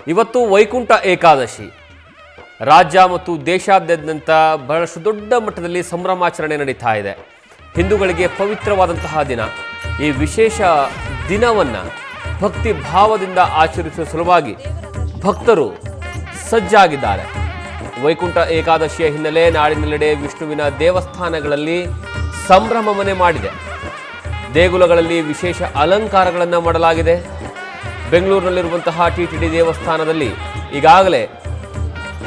ಇವತ್ತು ವೈಕುಂಠ ಏಕಾದಶಿ ರಾಜ್ಯ ಮತ್ತು ದೇಶಾದ್ಯಂತ ಬಹಳಷ್ಟು ದೊಡ್ಡ ಮಟ್ಟದಲ್ಲಿ ಸಂಭ್ರಮಾಚರಣೆ ನಡೀತಾ ಇದೆ. ಹಿಂದೂಗಳಿಗೆ ಪವಿತ್ರವಾದಂತಹ ದಿನ. ಈ ವಿಶೇಷ ದಿನವನ್ನು ಭಕ್ತಿ ಭಾವದಿಂದ ಆಚರಿಸುವ ಸಲುವಾಗಿ ಭಕ್ತರು ಸಜ್ಜಾಗಿದ್ದಾರೆ. ವೈಕುಂಠ ಏಕಾದಶಿಯ ಹಿನ್ನೆಲೆ ನಾಡಿನೆಲ್ಲೆಡೆ ವಿಷ್ಣುವಿನ ದೇವಸ್ಥಾನಗಳಲ್ಲಿ ಸಂಭ್ರಮ ಮನೆ ಮಾಡಿದೆ. ದೇಗುಲಗಳಲ್ಲಿ ವಿಶೇಷ ಅಲಂಕಾರಗಳನ್ನು ಮಾಡಲಾಗಿದೆ. ಬೆಂಗಳೂರಿನಲ್ಲಿರುವಂತಹ ಟಿಟಿಡಿ ದೇವಸ್ಥಾನದಲ್ಲಿ ಈಗಾಗಲೇ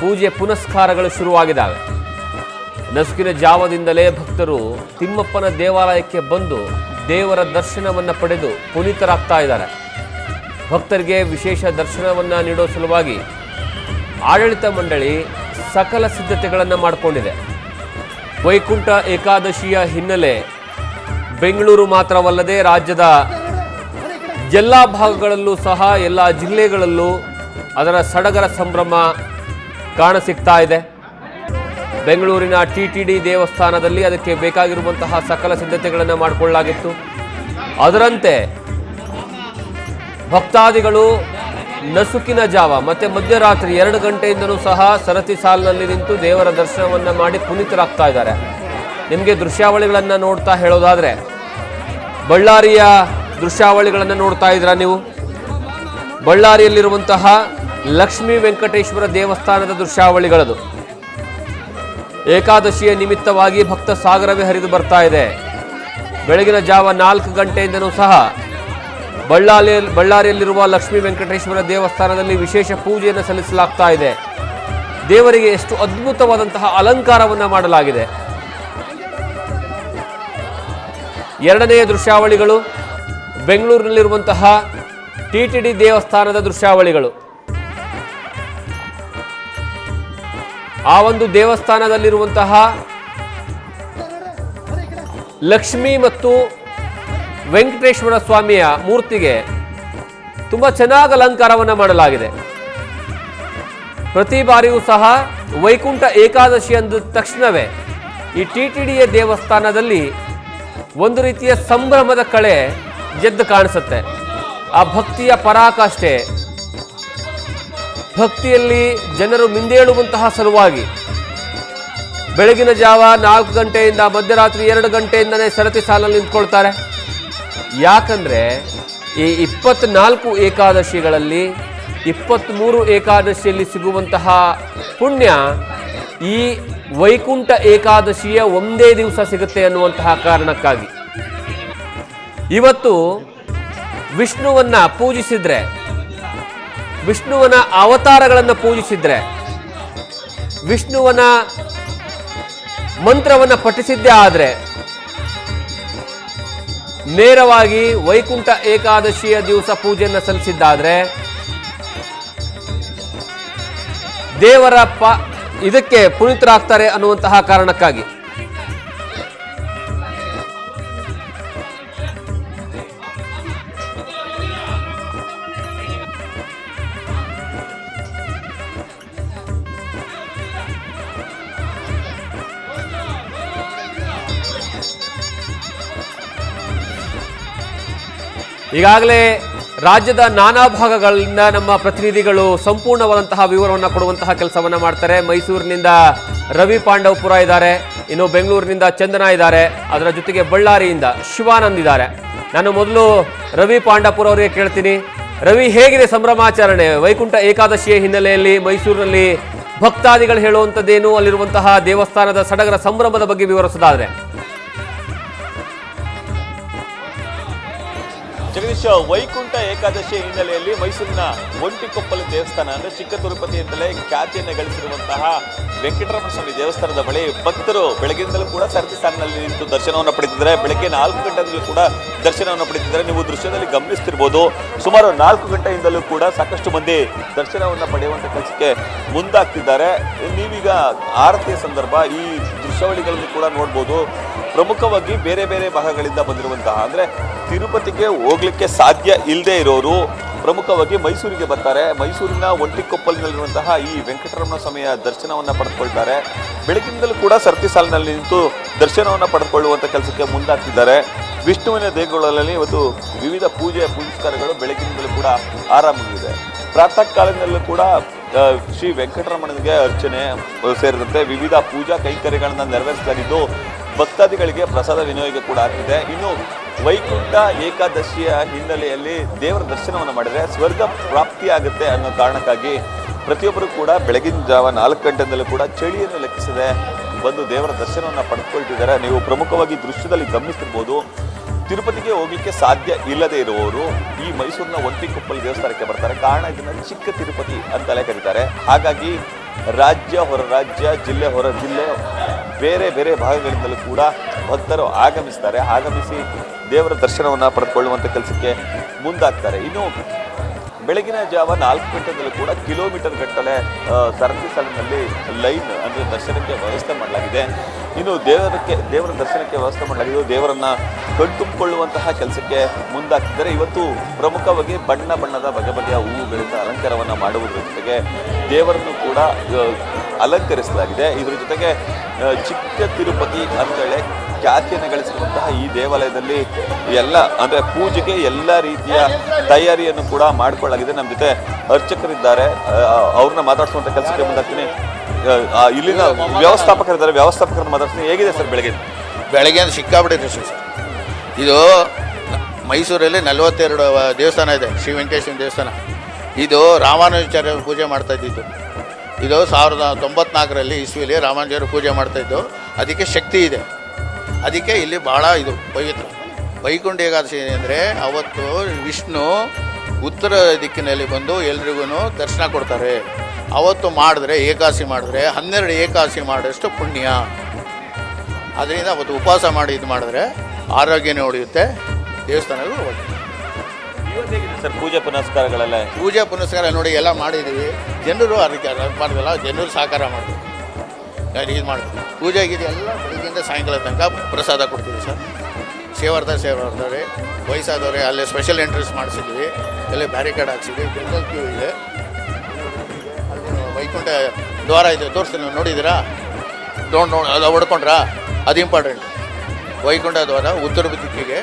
ಪೂಜೆ ಪುನಸ್ಕಾರಗಳು ಶುರುವಾಗಿದ್ದಾವೆ. ನಸುಕಿನ ಜಾವದಿಂದಲೇ ಭಕ್ತರು ತಿಮ್ಮಪ್ಪನ ದೇವಾಲಯಕ್ಕೆ ಬಂದು ದೇವರ ದರ್ಶನವನ್ನು ಪಡೆದು ಪುನೀತರಾಗ್ತಾ ಇದ್ದಾರೆ. ಭಕ್ತರಿಗೆ ವಿಶೇಷ ದರ್ಶನವನ್ನು ನೀಡೋ ಸಲುವಾಗಿ ಆಡಳಿತ ಮಂಡಳಿ ಸಕಲ ಸಿದ್ಧತೆಗಳನ್ನು ಮಾಡಿಕೊಂಡಿದೆ. ವೈಕುಂಠ ಏಕಾದಶಿಯ ಹಿನ್ನೆಲೆ ಬೆಂಗಳೂರು ಮಾತ್ರವಲ್ಲದೆ ರಾಜ್ಯದ ಎಲ್ಲ ಭಾಗಗಳಲ್ಲೂ ಸಹ ಎಲ್ಲ ಜಿಲ್ಲೆಗಳಲ್ಲೂ ಅದರ ಸಡಗರ ಸಂಭ್ರಮ ಕಾಣಸಿಗ್ತಾ ಇದೆ. ಬೆಂಗಳೂರಿನ ಟಿಟಿಡಿ ದೇವಸ್ಥಾನದಲ್ಲಿ ಅದಕ್ಕೆ ಬೇಕಾಗಿರುವಂತಹ ಸಕಲ ಸಿದ್ಧತೆಗಳನ್ನು ಮಾಡಿಕೊಳ್ಳಲಾಗಿತ್ತು. ಅದರಂತೆ ಭಕ್ತಾದಿಗಳು ನಸುಕಿನ ಜಾವ ಮತ್ತು ಮಧ್ಯರಾತ್ರಿ 2 ಗಂಟೆಯಿಂದಲೂ ಸಹ ಸರತಿ ಸಾಲಿನಲ್ಲಿ ನಿಂತು ದೇವರ ದರ್ಶನವನ್ನು ಮಾಡಿ ಪುನೀತರಾಗ್ತಾ ಇದ್ದಾರೆ. ನಿಮಗೆ ದೃಶ್ಯಾವಳಿಗಳನ್ನು ನೋಡ್ತಾ ಹೇಳೋದಾದರೆ ಬಳ್ಳಾರಿಯ ದೃಶ್ಯಾವಳಿಗಳನ್ನು ನೋಡ್ತಾ ಇದ್ದೀರಾ ನೀವು. ಬಳ್ಳಾರಿಯಲ್ಲಿರುವಂತಹ ಲಕ್ಷ್ಮೀ ವೆಂಕಟೇಶ್ವರ ದೇವಸ್ಥಾನದ ದೃಶ್ಯಾವಳಿಗಳದು. ಏಕಾದಶಿಯ ನಿಮಿತ್ತವಾಗಿ ಭಕ್ತ ಸಾಗರವೇ ಹರಿದು ಬರ್ತಾ ಇದೆ. ಬೆಳಗಿನ ಜಾವ 4 ಗಂಟೆಯಿಂದನೂ ಸಹ ಬಳ್ಳಾರಿಯಲ್ಲಿರುವ ಲಕ್ಷ್ಮೀ ವೆಂಕಟೇಶ್ವರ ದೇವಸ್ಥಾನದಲ್ಲಿ ವಿಶೇಷ ಪೂಜೆಯನ್ನು ಸಲ್ಲಿಸಲಾಗ್ತಾ ಇದೆ. ದೇವರಿಗೆ ಎಷ್ಟು ಅದ್ಭುತವಾದಂತಹ ಅಲಂಕಾರವನ್ನು ಮಾಡಲಾಗಿದೆ. ಎರಡನೆಯ ದೃಶ್ಯಾವಳಿಗಳು ಬೆಂಗಳೂರಿನಲ್ಲಿರುವಂತಹ ಟಿಟಿಡಿ ದೇವಸ್ಥಾನದ ದೃಶ್ಯಾವಳಿಗಳು. ಆ ಒಂದು ದೇವಸ್ಥಾನದಲ್ಲಿರುವಂತಹ ಲಕ್ಷ್ಮೀ ಮತ್ತು ವೆಂಕಟೇಶ್ವರ ಸ್ವಾಮಿಯ ಮೂರ್ತಿಗೆ ತುಂಬ ಚೆನ್ನಾಗಿ ಅಲಂಕಾರವನ್ನು ಮಾಡಲಾಗಿದೆ. ಪ್ರತಿ ಬಾರಿಯೂ ಸಹ ವೈಕುಂಠ ಏಕಾದಶಿ ಅಂದ ತಕ್ಷಣವೇ ಈ ಟಿಟಿಡಿಯ ದೇವಸ್ಥಾನದಲ್ಲಿ ಒಂದು ರೀತಿಯ ಸಂಭ್ರಮದ ಕಳೆ ಎದ್ದು ಕಾಣಿಸುತ್ತೆ. ಆ ಭಕ್ತಿಯ ಪರಾಕಾಷ್ಠೆ, ಭಕ್ತಿಯಲ್ಲಿ ಜನರು ಮಿಂದೇಳುವಂತಹ ಸಲುವಾಗಿ ಬೆಳಗಿನ ಜಾವ 4 ಗಂಟೆಯಿಂದ ಮಧ್ಯರಾತ್ರಿ 2 ಗಂಟೆಯಿಂದನೇ ಸರತಿ ಸಾಲಲ್ಲಿ ನಿಂತ್ಕೊಳ್ತಾರೆ. ಯಾಕಂದರೆ ಈ 24 ಏಕಾದಶಿಗಳಲ್ಲಿ 23 ಏಕಾದಶಿಯಲ್ಲಿ ಸಿಗುವಂತಹ ಪುಣ್ಯ ಈ ವೈಕುಂಠ ಏಕಾದಶಿಯ ಒಂದೇ ದಿವಸ ಸಿಗುತ್ತೆ ಅನ್ನುವಂತಹ ಕಾರಣಕ್ಕಾಗಿ ಇವತ್ತು ವಿಷ್ಣುವನ್ನ ಪೂಜಿಸಿದ್ರೆ, ವಿಷ್ಣುವನ ಅವತಾರಗಳನ್ನು ಪೂಜಿಸಿದ್ರೆ, ವಿಷ್ಣುವನ ಮಂತ್ರವನ್ನು ಪಠಿಸಿದ್ದೇ ಆದರೆ ನೇರವಾಗಿ ವೈಕುಂಠ ಏಕಾದಶಿಯ ದಿವಸ ಪೂಜೆಯನ್ನು ಸಲ್ಲಿಸಿದ್ದಾದ್ರೆ ದೇವರ ಇದಕ್ಕೆ ಪುನೀತರಾಗ್ತಾರೆ ಅನ್ನುವಂತಹ ಕಾರಣಕ್ಕಾಗಿ ಈಗಾಗಲೇ ರಾಜ್ಯದ ನಾನಾ ಭಾಗಗಳಿಂದ ನಮ್ಮ ಪ್ರತಿನಿಧಿಗಳು ಸಂಪೂರ್ಣವಾದಂತಹ ವಿವರವನ್ನು ಕೊಡುವಂತಹ ಕೆಲಸವನ್ನು ಮಾಡ್ತಾರೆ. ಮೈಸೂರಿನಿಂದ ರವಿ ಪಾಂಡವಪುರ ಇದ್ದಾರೆ, ಇನ್ನು ಬೆಂಗಳೂರಿನಿಂದ ಚಂದನ ಇದ್ದಾರೆ, ಅದರ ಜೊತೆಗೆ ಬಳ್ಳಾರಿಯಿಂದ ಶಿವಾನಂದ್ ಇದ್ದಾರೆ. ನಾನು ಮೊದಲು ರವಿ ಪಾಂಡವಪುರ ಅವರಿಗೆ ಕೇಳ್ತೀನಿ. ರವಿ, ಹೇಗಿದೆ ಸಂಭ್ರಮಾಚರಣೆ ವೈಕುಂಠ ಏಕಾದಶಿಯ ಹಿನ್ನೆಲೆಯಲ್ಲಿ ಮೈಸೂರಿನಲ್ಲಿ? ಭಕ್ತಾದಿಗಳು ಹೇಳುವಂಥದ್ದೇನು, ಅಲ್ಲಿರುವಂತಹ ದೇವಸ್ಥಾನದ ಸಡಗರ ಸಂಭ್ರಮದ ಬಗ್ಗೆ ವಿವರಿಸೋದಾದ್ರೆ? ಜಗದೀಶ್, ವೈಕುಂಠ ಏಕಾದಶಿಯ ಹಿನ್ನೆಲೆಯಲ್ಲಿ ಮೈಸೂರಿನ ಒಂಟಿಕೊಪ್ಪಲು ದೇವಸ್ಥಾನ ಅಂದರೆ ಚಿಕ್ಕ ತಿರುಪತಿ ಅಂತಲೇ ಖ್ಯಾತಿಯನ್ನು ಗಳಿಸಿರುವಂತಹ ವೆಂಕಟರಮಣ ಸ್ವಾಮಿ ದೇವಸ್ಥಾನದ ಬಳಿ ಭಕ್ತರು ಬೆಳಗ್ಗಿಂದಲೂ ಕೂಡ ಸರತಿ ಸಾಲಿನಲ್ಲಿ ನಿಂತು ದರ್ಶನವನ್ನು ಪಡೆದಿದ್ದಾರೆ. ಬೆಳಗ್ಗೆ 4 ಗಂಟೆಯಿಂದಲೂ ಕೂಡ ದರ್ಶನವನ್ನು ಪಡೆದಿದ್ದಾರೆ. ನೀವು ದೃಶ್ಯದಲ್ಲಿ ಗಮನಿಸ್ತಿರ್ಬೋದು, ಸುಮಾರು 4 ಗಂಟೆಯಿಂದಲೂ ಕೂಡ ಸಾಕಷ್ಟು ಮಂದಿ ದರ್ಶನವನ್ನು ಪಡೆಯುವಂಥ ಕೆಲಸಕ್ಕೆ ಮುಂದಾಗ್ತಿದ್ದಾರೆ. ನೀವೀಗ ಆರತಿಯ ಸಂದರ್ಭ ಈ ದೃಶ್ಯಾವಳಿಗಳನ್ನು ಕೂಡ ನೋಡ್ಬೋದು. ಪ್ರಮುಖವಾಗಿ ಬೇರೆ ಬೇರೆ ಭಾಗಗಳಿಂದ ಬಂದಿರುವಂತಹ, ಅಂದರೆ ತಿರುಪತಿಗೆ ಹೋಗ್ಲಿಕ್ಕೆ ಸಾಧ್ಯ ಇಲ್ಲದೆ ಇರೋರು ಪ್ರಮುಖವಾಗಿ ಮೈಸೂರಿಗೆ ಬರ್ತಾರೆ. ಮೈಸೂರಿನ ಒಂಟಿಕೊಪ್ಪಲಿನಲ್ಲಿರುವಂತಹ ಈ ವೆಂಕಟರಮಣ ಸ್ವಾಮಿಯ ದರ್ಶನವನ್ನು ಪಡೆದುಕೊಳ್ತಾರೆ. ಬೆಳಗಿನಿಂದಲೂ ಕೂಡ ಸರತಿ ಸಾಲಿನಲ್ಲಿ ನಿಂತು ದರ್ಶನವನ್ನು ಪಡೆದುಕೊಳ್ಳುವಂಥ ಕೆಲಸಕ್ಕೆ ಮುಂದಾಗ್ತಿದ್ದಾರೆ. ವಿಷ್ಣುವಿನ ದೇಗುಲಗಳಲ್ಲಿ ಇವತ್ತು ವಿವಿಧ ಪೂಜೆ ಪುನಸ್ಕಾರಗಳು ಬೆಳಗಿನಿಂದಲೂ ಕೂಡ ಆರಂಭವಿದೆ. ಪ್ರಾತಃ ಕಾಲದಲ್ಲೂ ಕೂಡ ಶ್ರೀ ವೆಂಕಟರಮಣನಿಗೆ ಅರ್ಚನೆ ಸೇರಿದಂತೆ ವಿವಿಧ ಪೂಜಾ ಕೈಂಕರ್ಯಗಳನ್ನ ನೆರವೇರಿಸಲಾಗಿದ್ದು ಭಕ್ತಾದಿಗಳಿಗೆ ಪ್ರಸಾದ ವಿನಿಯೋಗ ಕೂಡ ಆಗ್ತಿದೆ. ಇನ್ನು ವೈಕುಂಠ ಏಕಾದಶಿಯ ಹಿನ್ನೆಲೆಯಲ್ಲಿ ದೇವರ ದರ್ಶನವನ್ನು ಮಾಡಿದರೆ ಸ್ವರ್ಗ ಪ್ರಾಪ್ತಿಯಾಗುತ್ತೆ ಅನ್ನೋ ಕಾರಣಕ್ಕಾಗಿ ಪ್ರತಿಯೊಬ್ಬರು ಕೂಡ ಬೆಳಗಿನ ಜಾವ 4 ಗಂಟೆಯಿಂದಲೂ ಕೂಡ ಚಳಿಯನ್ನು ಲೆಕ್ಕಿಸದೆ ಬಂದು ದೇವರ ದರ್ಶನವನ್ನು ಪಡೆದುಕೊಳ್ತಿದ್ದಾರೆ. ನೀವು ಪ್ರಮುಖವಾಗಿ ದೃಶ್ಯದಲ್ಲಿ ಗಮನಿಸ್ತಿರ್ಬೋದು, ತಿರುಪತಿಗೆ ಹೋಗ್ಲಿಕ್ಕೆ ಸಾಧ್ಯ ಇಲ್ಲದೆ ಇರುವವರು ಈ ಮೈಸೂರಿನ ಒಂಟಿಕೊಪ್ಪಲು ದೇವಸ್ಥಾನಕ್ಕೆ ಬರ್ತಾರೆ. ಕಾರಣ ಇದನ್ನ ಚಿಕ್ಕ ತಿರುಪತಿ ಅಂತಲೇ ಕರೀತಾರೆ. ಹಾಗಾಗಿ ರಾಜ್ಯ ಹೊರ ರಾಜ್ಯ, ಜಿಲ್ಲೆ ಹೊರ ಜಿಲ್ಲೆ, ಬೇರೆ ಬೇರೆ ಭಾಗಗಳಿಂದಲೂ ಕೂಡ ಭಕ್ತರು ಆಗಮಿಸಿ ದೇವರ ದರ್ಶನವನ್ನು ಪಡೆದುಕೊಳ್ಳುವಂಥ ಕೆಲಸಕ್ಕೆ ಮುಂದಾಗ್ತಾರೆ. ಇನ್ನು ಬೆಳಗಿನ ಜಾವ 4 ಗಂಟೆದಲ್ಲೂ ಕೂಡ ಕಿಲೋಮೀಟರ್ ಗಟ್ಟಲೆ ಸರತಿ ಸಾಲಿನಲ್ಲಿ ಲೈನ್ ಅಂದರೆ ದರ್ಶನಕ್ಕೆ ವ್ಯವಸ್ಥೆ ಮಾಡಲಾಗಿದೆ. ಇನ್ನು ದೇವರ ದರ್ಶನಕ್ಕೆ ವ್ಯವಸ್ಥೆ ಮಾಡಲಾಗಿದೆ. ದೇವರನ್ನ ಕಣ್ತುಂಬಿಕೊಳ್ಳುವಂತಹ ಕೆಲಸಕ್ಕೆ ಮುಂದಾಗ್ತಿದ್ದಾರೆ. ಇವತ್ತು ಪ್ರಮುಖವಾಗಿ ಬಣ್ಣ ಬಣ್ಣದ ಬಗೆ ಬಗೆಯ ಹೂವುಗಳಿಂದ ಅಲಂಕಾರವನ್ನು ಮಾಡುವುದರ ಜೊತೆಗೆ ದೇವರನ್ನು ಕೂಡ ಅಲಂಕರಿಸಲಾಗಿದೆ. ಇದರ ಜೊತೆಗೆ ಚಿಕ್ಕ ತಿರುಪತಿ ಅಂತೇಳಿ ಖ್ಯಾತಿಯನ್ನು ಗಳಿಸಿರುವಂತಹ ಈ ದೇವಾಲಯದಲ್ಲಿ ಎಲ್ಲ ಅಂದರೆ ಪೂಜೆಗೆ ಎಲ್ಲ ರೀತಿಯ ತಯಾರಿಯನ್ನು ಕೂಡ ಮಾಡಿಕೊಳ್ಳಲಾಗಿದೆ. ನಮ್ಮ ಜೊತೆ ಅರ್ಚಕರಿದ್ದಾರೆ, ಅವ್ರನ್ನ ಮಾತಾಡಿಸುವಂಥ ಕೆಲಸಕ್ಕೆ ಮುಂದಾಗ್ತೀನಿ. ಇಲ್ಲಿನ ವ್ಯವಸ್ಥಾಪಕರನ್ನ ಮಾತಾಡ್ತೀನಿ. ಹೇಗಿದೆ ಸರ್ ಬೆಳಗ್ಗೆ ಸಿಕ್ಕಾಬಿಟ್ಟಿದೆ ಸರ್. ಇದು ಮೈಸೂರಲ್ಲಿ 42 ದೇವಸ್ಥಾನ ಇದೆ. ಶ್ರೀ ವೆಂಕಟೇಶ್ವರ ದೇವಸ್ಥಾನ ಇದು ರಾಮಾನುಜಾಚಾರ್ಯ ಪೂಜೆ ಮಾಡ್ತಾ ಇದ್ದಿದ್ದು. ಇದು 1094 ಇಸ್ವಿಲಿ ರಾಮಾನುಜರು ಪೂಜೆ ಮಾಡ್ತಾಯಿದ್ದು. ಅದಕ್ಕೆ ಶಕ್ತಿ ಇದೆ. ಅದಕ್ಕೆ ಇಲ್ಲಿ ಭಾಳ ಇದು ಪವಿತ್ರ. ವೈಕುಂಠ ಏಕಾದಶಿ ಅಂದರೆ ಅವತ್ತು ವಿಷ್ಣು ಉತ್ತರ ದಿಕ್ಕಿನಲ್ಲಿ ಬಂದು ಎಲ್ರಿಗೂ ದರ್ಶನ ಕೊಡ್ತಾರೆ. ಅವತ್ತು ಮಾಡಿದ್ರೆ ಏಕಾದಶಿ ಮಾಡಿದ್ರೆ 12 ಏಕಾದಶಿ ಮಾಡಿದಷ್ಟು ಪುಣ್ಯ. ಅದರಿಂದ ಅವತ್ತು ಉಪವಾಸ ಮಾಡಿ ಇದು ಮಾಡಿದ್ರೆ ಆರೋಗ್ಯನೇ ಉಳಿಯುತ್ತೆ. ದೇವಸ್ಥಾನಗಳು ಸರ್ ಪೂಜೆ ಪುನಸ್ಕಾರ ನೋಡಿ ಎಲ್ಲ ಮಾಡಿದ್ದೀವಿ. ಜನರು ಅದಕ್ಕೆ ಮಾಡಿದಲ್ಲ, ಜನರು ಸಹಕಾರ ಮಾಡ್ತೀವಿ. ಇದು ಮಾಡ್ತೀವಿ. ಪೂಜೆ ಗೀಜೆ ಎಲ್ಲ ಬೆಳಗ್ಗೆಯಿಂದ ಸಾಯಂಕಾಲ ತನಕ ಪ್ರಸಾದ ಕೊಡ್ತೀವಿ ಸರ್. ಸೇವಾರ್ತಾರೆ ವಯಸ್ಸಾದವ್ರೆ ಅಲ್ಲೇ ಸ್ಪೆಷಲ್ ಎಂಟ್ರೀಸ್ ಮಾಡಿಸಿದ್ವಿ. ಎಲ್ಲ ಬ್ಯಾರಿಕೇಡ್ ಹಾಕ್ಸಿದ್ವಿ. ಜನರಲ್ ಕ್ಯೂ ಇದೆ. ಅಲ್ಲಿ ವೈಕುಂಠ ದ್ವಾರ ಇದೆ, ತೋರಿಸ್ತೀನಿ. ನೋಡಿದ್ದೀರಾ? ಅದು ಹೊಡ್ಕೊಂಡ್ರಾ? ಅದು ಇಂಪಾರ್ಟೆಂಟ್. ವೈಕುಂಠ ದ್ವಾರ ಉತ್ತರ ದಿಕ್ಕಿಗೆ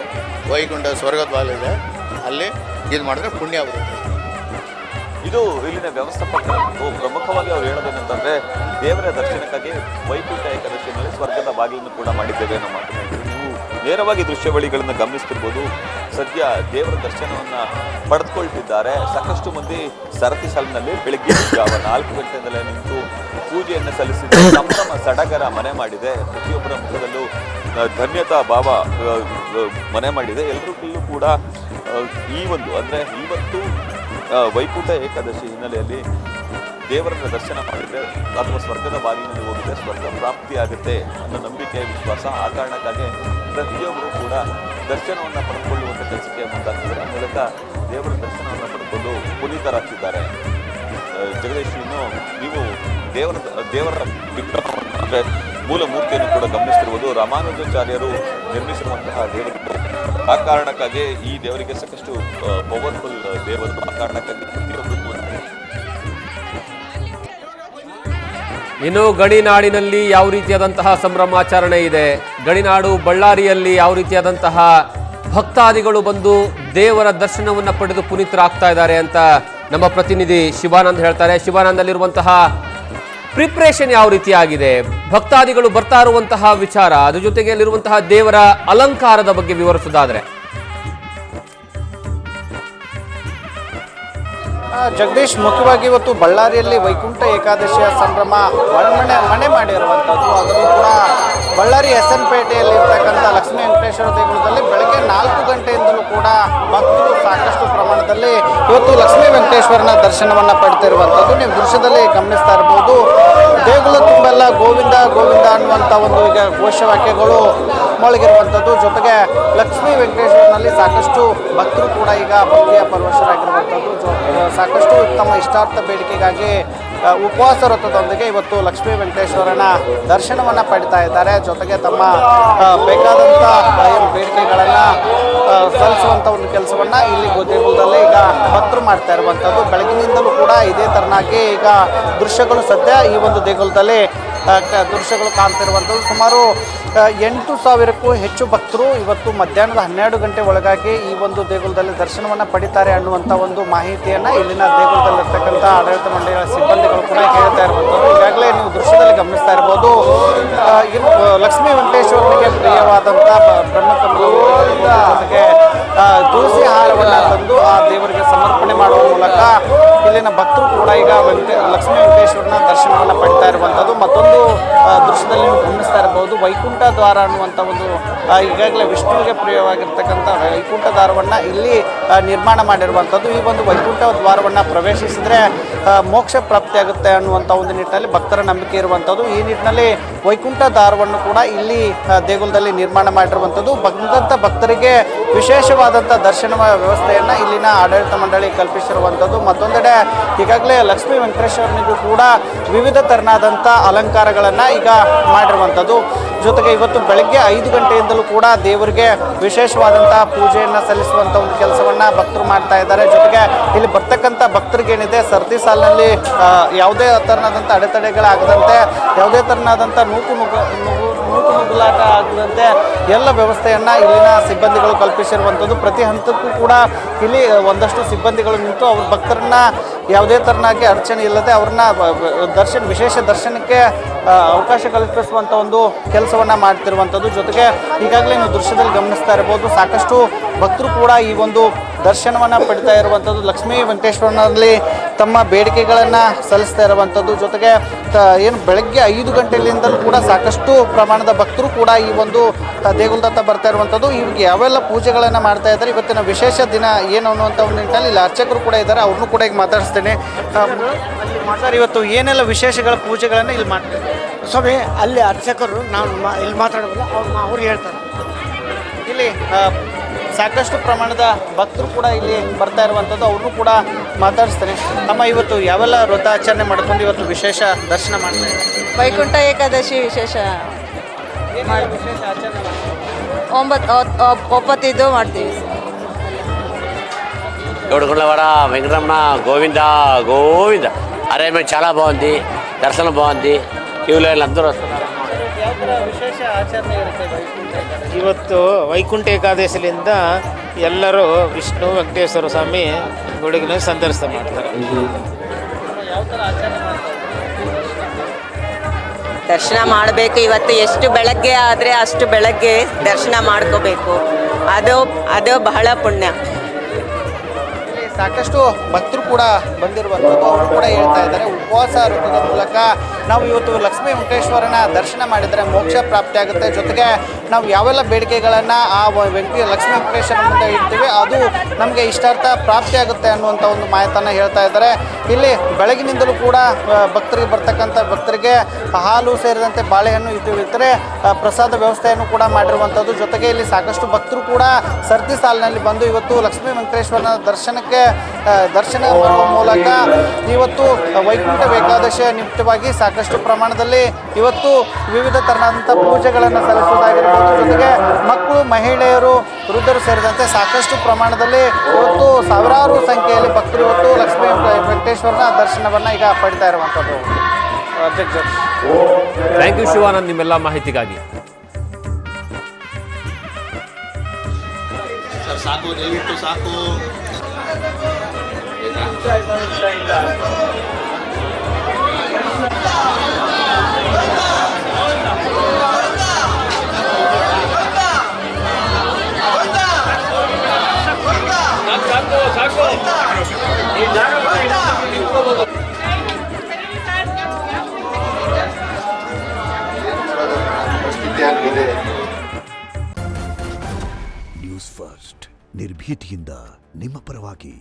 ವೈಕುಂಠ ಸ್ವರ್ಗ ದ್ವಾರ ಇದೆ. ಅಲ್ಲಿ ಇದು ಮಾಡಿದ್ರೆ ಪುಣ್ಯ ಬರುತ್ತೆ. ಇದು ಇಲ್ಲಿನ ವ್ಯವಸ್ಥಾಪಕರು ಪ್ರಮುಖವಾಗಿ ಅವ್ರು ಹೇಳೋದೇನಂತಂದ್ರೆ ದೇವರ ದರ್ಶನಕ್ಕಾಗಿ ವೈಕುಂಠ ಏಕಾದಶಿಯಲ್ಲಿ ಸ್ವರ್ಗದ ಬಾಗಿಲನ್ನು ಕೂಡ ಮಾಡಿದ್ದೇವೆ ಅನ್ನೋ ಮಾತನ್ನು ನೀವು ನೇರವಾಗಿ ದೃಶ್ಯಾವಳಿಗಳನ್ನು ಗಮನಿಸ್ತಿರ್ಬೋದು. ಸದ್ಯ ದೇವರ ದರ್ಶನವನ್ನು ಪಡೆದುಕೊಳ್ತಿದ್ದಾರೆ. ಸಾಕಷ್ಟು ಮಂದಿ ಸರತಿ ಸಾಲಿನಲ್ಲಿ ಬೆಳಗ್ಗೆ ಜಾವ 4 ಗಂಟೆಯಿಂದಲೇ ನಿಂತು ಪೂಜೆಯನ್ನು ಸಲ್ಲಿಸಿದ ಸಂಭ್ರಮ ಸಡಗರ ಮನೆ ಮಾಡಿದೆ. ಪ್ರತಿಯೊಬ್ಬರ ಮುಖದಲ್ಲೂ ಧನ್ಯತಾ ಭಾವ ಮನೆ ಮಾಡಿದೆ. ಎಲ್ಲರಿಗೂ ಕೂಡ ಇವತ್ತು ವೈಕುಂಠ ಏಕಾದಶಿ ಹಿನ್ನೆಲೆಯಲ್ಲಿ ದೇವರನ್ನ ದರ್ಶನ ಮಾಡಿದರೆ ಅಥವಾ ಸ್ವರ್ಗದ ಬಾಗಿಲಿನಲ್ಲಿ ಹೋಗಿದ್ರೆ ಸ್ವರ್ಗ ಪ್ರಾಪ್ತಿಯಾಗುತ್ತೆ ಅನ್ನೋ ನಂಬಿಕೆ, ವಿಶ್ವಾಸ. ಆ ಕಾರಣಕ್ಕಾಗಿ ಪ್ರತಿಯೊಬ್ಬರು ಕೂಡ ದರ್ಶನವನ್ನು ಪಡೆದುಕೊಳ್ಳುವಂಥ ಕೆಲಸಕ್ಕೆ ಮುಂದಾಗ್ತಿದ್ದಾರೆ. ಆ ಮೂಲಕ ದೇವರ ದರ್ಶನವನ್ನು ಪಡೆದುಕೊಂಡು ಪುನೀತರಾಗ್ತಿದ್ದಾರೆ. ಜಗದೀಶ್, ಇನ್ನು ನೀವು ದೇವರ ವಿಗ್ರಹವನ್ನು ಅಂದರೆ ಮೂಲ ಮೂರ್ತಿಯನ್ನು ಕೂಡ ಗಮನಿಸ್ತಿರುವುದು. ರಾಮಾನುಜಾಚಾರ್ಯರು ನಿರ್ಮಿಸಿರುವಂತಹ ದೇವರು. ಆ ಕಾರಣಕ್ಕಾಗಿ ಈ ದೇವರಿಗೆ ಸಾಕಷ್ಟು ಪವರ್ಫುಲ್ ದೇವರು. ಆ ಕಾರಣಕ್ಕಾಗಿ ಪ್ರತಿಯೊಬ್ಬರು ಕೂಡ ಇನ್ನು ಗಡಿನಾಡಿನಲ್ಲಿ ಯಾವ ರೀತಿಯಾದಂತಹ ಸಂಭ್ರಮಾಚರಣೆ ಇದೆ, ಗಡಿನಾಡು ಬಳ್ಳಾರಿಯಲ್ಲಿ ಯಾವ ರೀತಿಯಾದಂತಹ ಭಕ್ತಾದಿಗಳು ಬಂದು ದೇವರ ದರ್ಶನವನ್ನು ಪಡೆದು ಪುನೀತರಾಗ್ತಾ ಇದ್ದಾರೆ ಅಂತ ನಮ್ಮ ಪ್ರತಿನಿಧಿ ಶಿವಾನಂದ್ ಹೇಳ್ತಾರೆ. ಶಿವಾನಂದಲ್ಲಿರುವಂತಹ ಪ್ರಿಪ್ರೇಷನ್ ಯಾವ ರೀತಿಯಾಗಿದೆ, ಭಕ್ತಾದಿಗಳು ಬರ್ತಾ ಇರುವಂತಹ ವಿಚಾರ, ಅದ್ರ ಜೊತೆಗೆ ಅಲ್ಲಿರುವಂತಹ ದೇವರ ಅಲಂಕಾರದ ಬಗ್ಗೆ ವಿವರಿಸೋದಾದ್ರೆ. ಜಗದೀಶ್, ಮುಖ್ಯವಾಗಿ ಇವತ್ತು ಬಳ್ಳಾರಿಯಲ್ಲಿ ವೈಕುಂಠ ಏಕಾದಶಿಯ ಸಂಭ್ರಮ ಮನೆ ಮಾಡಿರುವಂಥದ್ದು. ಅದನ್ನು ಕೂಡ ಬಳ್ಳಾರಿ SN ಪೇಟೆಯಲ್ಲಿ ಇರ್ತಕ್ಕಂಥ ಲಕ್ಷ್ಮೀ ವೆಂಕಟೇಶ್ವರ ದೇಗುಲದಲ್ಲಿ ಬೆಳಗ್ಗೆ 4 ಗಂಟೆಯಿಂದಲೂ ಕೂಡ ಭಕ್ತರು ಸಾಕಷ್ಟು ಪ್ರಮಾಣದಲ್ಲಿ ಇವತ್ತು ಲಕ್ಷ್ಮೀ ವೆಂಕಟೇಶ್ವರನ ದರ್ಶನವನ್ನು ಪಡ್ತಿರುವಂಥದ್ದು ನೀವು ದೃಶ್ಯದಲ್ಲಿ ಗಮನಿಸ್ತಾ ಇರ್ಬೋದು. ದೇಗುಲ ತುಂಬೆಲ್ಲ ಗೋವಿಂದ ಗೋವಿಂದ ಅನ್ನುವಂಥ ಒಂದು ಈಗ ಘೋಷವಾಕ್ಯಗಳು ಮೊಳಗಿರುವಂಥದ್ದು. ಜೊತೆಗೆ ಲಕ್ಷ್ಮೀ ವೆಂಕಟೇಶ್ವರನಲ್ಲಿ ಸಾಕಷ್ಟು ಭಕ್ತರು ಕೂಡ ಈಗ ಭಕ್ತಿಯ ಪರವಶರಾಗಿರುವಂಥದ್ದು. ಸಾಕಷ್ಟು ತಮ್ಮ ಇಷ್ಟಾರ್ಥ ಬೇಡಿಕೆಗಾಗಿ ಉಪವಾಸ ವ್ರತದೊಂದಿಗೆ ಇವತ್ತು ಲಕ್ಷ್ಮೀ ವೆಂಕಟೇಶ್ವರನ ದರ್ಶನವನ್ನು ಪಡಿತಾ ಇದ್ದಾರೆ. ಜೊತೆಗೆ ತಮ್ಮ ಬೇಕಾದಂಥ ಬೇಡಿಕೆಗಳನ್ನು ಸಲ್ಲಿಸುವಂಥ ಒಂದು ಕೆಲಸವನ್ನು ಇಲ್ಲಿ ದೇಗುಲದಲ್ಲಿ ಈಗ ಭಕ್ತರು ಮಾಡ್ತಾ ಇರುವಂಥದ್ದು. ಬೆಳಗಿನಿಂದಲೂ ಕೂಡ ಇದೇ ಥರನಾಗಿ ಈಗ ದೃಶ್ಯಗಳು ಸದ್ಯ ಈ ಒಂದು ದೇಗುಲದಲ್ಲಿ ದೃಶ್ಯಗಳು ಕಾಣ್ತಿರುವಂಥದ್ದು. ಸುಮಾರು 8,000ಕ್ಕೂ ಹೆಚ್ಚು ಭಕ್ತರು ಇವತ್ತು ಮಧ್ಯಾಹ್ನದ 12 ಗಂಟೆ ಒಳಗಾಗಿ ಈ ಒಂದು ದೇಗುಲದಲ್ಲಿ ದರ್ಶನವನ್ನು ಪಡಿತಾರೆ ಅನ್ನುವಂಥ ಒಂದು ಮಾಹಿತಿಯನ್ನು ಇಲ್ಲಿನ ದೇಗುಲದಲ್ಲಿರ್ತಕ್ಕಂಥ ಆಡಳಿತ ಮಂಡಳಿಗಳ ಸಿಬ್ಬಂದಿಗಳು ಕೂಡ ಹೇಳ್ತಾ ಇರುವಂಥದ್ದು. ಈಗಾಗಲೇ ನೀವು ದೃಶ್ಯದಲ್ಲಿ ಗಮನಿಸ್ತಾ ಇರ್ಬೋದು, ಇನ್ನು ಲಕ್ಷ್ಮೀ ವೆಂಕಟೇಶ್ವರನಿಗೆ ಪ್ರಿಯವಾದಂಥ ಬ್ರಹ್ಮಕಮಲವು ಜೊತೆಗೆ ತುಳಸಿ ಹಾರವನ್ನು ತಂದು ಆ ದೇವರಿಗೆ ಸಮರ್ಪಣೆ ಮಾಡುವ ಮೂಲಕ ಇಲ್ಲಿನ ಭಕ್ತರು ಕೂಡ ಈಗ ಲಕ್ಷ್ಮೀ ವೆಂಕಟೇಶ್ವರನ ದರ್ಶನವನ್ನು ಪಡಿತಾ ಇರುವಂಥದ್ದು. ಮತ್ತೊಂದು ದೃಶ್ಯದಲ್ಲಿ ನೀವು ಗಮನಿಸ್ತಾ ಇರಬಹುದು, ವೈಕುಂಠ ದ್ವಾರ ಅನ್ನುವಂಥ ಒಂದು ಈಗಾಗಲೇ ವಿಷ್ಣುವಿಗೆ ಪ್ರಿಯವಾಗಿರ್ತಕ್ಕಂಥ ವೈಕುಂಠ ದ್ವಾರವನ್ನು ಇಲ್ಲಿ ನಿರ್ಮಾಣ ಮಾಡಿರುವಂಥದ್ದು. ಈ ಒಂದು ವೈಕುಂಠ ದ್ವಾರವನ್ನು ಪ್ರವೇಶಿಸಿದರೆ ಮೋಕ್ಷ ಪ್ರಾಪ್ತಿಯಾಗುತ್ತೆ ಅನ್ನುವಂಥ ಒಂದು ನಿಟ್ಟಿನಲ್ಲಿ ಭಕ್ತರ ನಂಬಿಕೆ ಇರುವಂಥದ್ದು. ಈ ನಿಟ್ಟಿನಲ್ಲಿ ವೈಕುಂಠ ದ್ವಾರವನ್ನು ಕೂಡ ಇಲ್ಲಿ ದೇಗುಲದಲ್ಲಿ ನಿರ್ಮಾಣ ಮಾಡಿರುವಂಥದ್ದು. ಬಂದಂಥ ಭಕ್ತರಿಗೆ ವಿಶೇಷವಾದಂಥ ದರ್ಶನ ವ್ಯವಸ್ಥೆಯನ್ನು ಇಲ್ಲಿನ ಆಡಳಿತ ಮಂಡಳಿ ಕಲ್ಪಿಸಿರುವಂಥದ್ದು. ಮತ್ತೊಂದೆಡೆ ಈಗಾಗಲೇ ಲಕ್ಷ್ಮೀ ವೆಂಕಟೇಶ್ವರನಿಗೂ ಕೂಡ ವಿವಿಧ ತೆರನಾದಂಥ ಅಲಂಕಾರಗಳನ್ನು ಈಗ ಮಾಡಿರುವಂಥದ್ದು. ಜೊತೆಗೆ ಇವತ್ತು ಬೆಳಗ್ಗೆ 5 ಗಂಟೆಯಿಂದಲೂ ಕೂಡ ದೇವರಿಗೆ ವಿಶೇಷವಾದಂತಹ ಪೂಜೆಯನ್ನು ಸಲ್ಲಿಸುವಂಥ ಒಂದು ಕೆಲಸವನ್ನು ಭಕ್ತರು ಮಾಡ್ತಾ ಇದ್ದಾರೆ. ಜೊತೆಗೆ ಇಲ್ಲಿ ಬರ್ತಕ್ಕಂಥ ಭಕ್ತರಿಗೇನಿದೆ ಸರತಿ ಸಾಲಿನಲ್ಲಿ ಯಾವುದೇ ತೆರನಾದಂಥ ಅಡೆತಡೆಗಳಾಗದಂತೆ, ಯಾವುದೇ ತೆರನಾದಂಥ ನುಗ್ಗುಲಾಟ ಆಗದಂತೆ ಎಲ್ಲ ವ್ಯವಸ್ಥೆಯನ್ನು ಇಲ್ಲಿನ ಸಿಬ್ಬಂದಿಗಳು ಕಲ್ಪಿಸಿರುವಂಥದ್ದು. ಪ್ರತಿ ಹಂತಕ್ಕೂ ಕೂಡ ಇಲ್ಲಿ ಒಂದಷ್ಟು ಸಿಬ್ಬಂದಿಗಳು ನಿಂತು ಅವ್ರ ಭಕ್ತರನ್ನ ಯಾವುದೇ ತೆರನಾಗಿ ಅಡಚಣೆ ಇಲ್ಲದೆ ಅವ್ರನ್ನ ವಿಶೇಷ ದರ್ಶನಕ್ಕೆ ಅವಕಾಶ ಕಲ್ಪಿಸುವಂಥ ಒಂದು ಕೆಲಸವನ್ನು ಮಾಡ್ತಿರುವಂಥದ್ದು. ಜೊತೆಗೆ ಈಗಾಗಲೇ ನೀವು ದೃಶ್ಯದಲ್ಲಿ ಗಮನಿಸ್ತಾ ಇರ್ಬೋದು, ಸಾಕಷ್ಟು ಭಕ್ತರು ಕೂಡ ಈ ಒಂದು ದರ್ಶನವನ್ನು ಪಡಿತಾ ಇರುವಂಥದ್ದು. ಲಕ್ಷ್ಮೀ ವೆಂಕಟೇಶ್ವರನಲ್ಲಿ ತಮ್ಮ ಬೇಡಿಕೆಗಳನ್ನು ಸಲ್ಲಿಸ್ತಾ ಇರುವಂಥದ್ದು. ಜೊತೆಗೆ ಏನು ಬೆಳಗ್ಗೆ 5 ಗಂಟೆಯಿಂದಲೂ ಕೂಡ ಸಾಕಷ್ಟು ಪ್ರಮಾಣದ ಭಕ್ತರು ಕೂಡ ಈ ಒಂದು ದೇಗುಲದತ್ತ ಬರ್ತಾ ಇರುವಂಥದ್ದು. ಇವಾಗ ಯಾವೆಲ್ಲ ಪೂಜೆಗಳನ್ನು ಮಾಡ್ತಾ ಇದ್ದಾರೆ, ಇವತ್ತಿನ ವಿಶೇಷ ದಿನ ಏನು ಅನ್ನುವಂಥ ಒಂದು ನಿಟ್ಟಿನಲ್ಲಿ ಇಲ್ಲಿ ಅರ್ಚಕರು ಕೂಡ ಇದ್ದಾರೆ, ಅವ್ರನ್ನೂ ಕೂಡ ಈಗ ಮಾತಾಡಿಸ್ತೇನೆ. ಸರ್, ಇವತ್ತು ಏನೆಲ್ಲ ವಿಶೇಷಗಳ ಪೂಜೆಗಳನ್ನು ಇಲ್ಲಿ ಮಾಡ್ತಾರೆ? ಸ್ವಾಮಿ, ಅಲ್ಲಿ ಅರ್ಚಕರು ನಾವು ಇಲ್ಲಿ ಮಾತಾಡೋದಿಲ್ಲ, ಅವ್ರು ಹೇಳ್ತಾರೆ. ಇಲ್ಲಿ ಸಾಕಷ್ಟು ಪ್ರಮಾಣದ ಭಕ್ತರು ಕೂಡ ಇಲ್ಲಿ ಬರ್ತಾ ಇರುವಂಥದ್ದು, ಅವ್ರನ್ನೂ ಕೂಡ ಮಾತಾಡಿಸ್ತೇನೆ. ಅಮ್ಮ, ಇವತ್ತು ಯಾವೆಲ್ಲ ವ್ರತಾಚರಣೆ ಮಾಡ್ಕೊಂಡು ಇವತ್ತು ವಿಶೇಷ ದರ್ಶನ ಮಾಡ್ತಾರೆ? ವೈಕುಂಠ ಏಕಾದಶಿ ವಿಶೇಷ ವಿಶೇಷ ಆಚರಣೆ ಒಪ್ಪತ್ತಿದ್ದು ಮಾಡ್ತೀವಿ. ఏడుగుండ్లవాడ వెంకటరమణ గోవింద గోవింద అరేంజ్మెంట్ చాలా బాగుంది, దర్శనం బాగుంది, క్యూ లైన్లు అందరూ వస్తున్నారు. ವಿಶೇಷ ಆಚರಣೆ ಇರುತ್ತೆ ವೈಕುಂಠ ಏಕಾದಶಿ. ಇವತ್ತು ವೈಕುಂಠ ಏಕಾದಶಿಯಿಂದ ಎಲ್ಲರೂ ವಿಷ್ಣು ವೆಂಕಟೇಶ್ವರ ಸ್ವಾಮಿ ಗುಡಿಗೆ ಸಂದರ್ಶನ ಮಾಡ್ತಾರೆ. ಯಾವ ಥರ ಆಚರಣೆ ಮಾಡ್ತಾರೆ? ದರ್ಶನ ಮಾಡಬೇಕು. ಇವತ್ತು ಎಷ್ಟು ಬೆಳಗ್ಗೆ ಆದರೆ ಅಷ್ಟು ಬೆಳಗ್ಗೆ ದರ್ಶನ ಮಾಡ್ಕೋಬೇಕು. ಅದು ಬಹಳ ಪುಣ್ಯ. ಸಾಕಷ್ಟು ಭಕ್ತರು ಕೂಡ ಬಂದಿರುವಂಥದ್ದು, ಅವರು ಕೂಡ ಹೇಳ್ತಾ ಇದ್ದಾರೆ, ಉಪವಾಸ ವೃತ್ತದ ಮೂಲಕ ನಾವು ಇವತ್ತು ಲಕ್ಷ್ಮೀ ವೆಂಕಟೇಶ್ವರನ ದರ್ಶನ ಮಾಡಿದರೆ ಮೋಕ್ಷ ಪ್ರಾಪ್ತಿಯಾಗುತ್ತೆ. ಜೊತೆಗೆ ನಾವು ಯಾವೆಲ್ಲ ಬೇಡಿಕೆಗಳನ್ನು ಆ ಲಕ್ಷ್ಮೀ ವೆಂಕಟೇಶ್ವರ ಮುಂದೆ ಇಡ್ತೀವಿ ಅದು ನಮಗೆ ಇಷ್ಟಾರ್ಥ ಪ್ರಾಪ್ತಿಯಾಗುತ್ತೆ ಅನ್ನುವಂಥ ಒಂದು ಮಾಹಿತಿಯನ್ನು ಹೇಳ್ತಾ ಇದ್ದಾರೆ. ಇಲ್ಲಿ ಬೆಳಗಿನಿಂದಲೂ ಕೂಡ ಭಕ್ತರಿಗೆ ಹಾಲು ಸೇರಿದಂತೆ ಬಾಳೆಹಣ್ಣು ಇತರೆ ಪ್ರಸಾದ ವ್ಯವಸ್ಥೆಯನ್ನು ಕೂಡ ಮಾಡಿರುವಂಥದ್ದು. ಜೊತೆಗೆ ಇಲ್ಲಿ ಸಾಕಷ್ಟು ಭಕ್ತರು ಕೂಡ ಸರತಿ ಸಾಲಿನಲ್ಲಿ ಬಂದು ಇವತ್ತು ಲಕ್ಷ್ಮೀ ವೆಂಕಟೇಶ್ವರನ ದರ್ಶನ ಮಾಡುವ ಮೂಲಕ ಇವತ್ತು ವೈಕುಂಠ ಏಕಾದಶಿಯ ನಿಮಿತ್ತವಾಗಿ ಸಾಕಷ್ಟು ಪ್ರಮಾಣದಲ್ಲಿ ಇವತ್ತು ವಿವಿಧ ತೆರನಾದಂಥ ಪೂಜೆಗಳನ್ನು ಸಲ್ಲಿಸುವುದಾಗಿರ್ಬೋದು. ಜೊತೆಗೆ ಮಕ್ಕಳು, ಮಹಿಳೆಯರು, ವೃದ್ಧರು ಸೇರಿದಂತೆ ಸಾಕಷ್ಟು ಪ್ರಮಾಣದಲ್ಲಿ ಇವತ್ತು ಸಾವಿರಾರು ಸಂಖ್ಯೆಯಲ್ಲಿ ಭಕ್ತರು ಇವತ್ತು ಲಕ್ಷ್ಮೀ ವೆಂಕಟೇಶ್ವರನ ದರ್ಶನವನ್ನು ಈಗ ಪಡಿತಾ ಇರುವಂಥದ್ದು. ಅಧ್ಯಕ್ಷ, ಥ್ಯಾಂಕ್ ಯು ಶಿವಾನಂದ್, ನಿಮ್ಮೆಲ್ಲ ಮಾಹಿತಿಗಾಗಿ. ಸಾಕು, ದಯವಿಟ್ಟು ಸಾಕು. ನ್ಯೂಸ್ ಫಸ್ಟ್, ನಿರ್ಭೀತಿಯಿಂದ ನಿಮ್ಮ ಪರವಾಗಿ.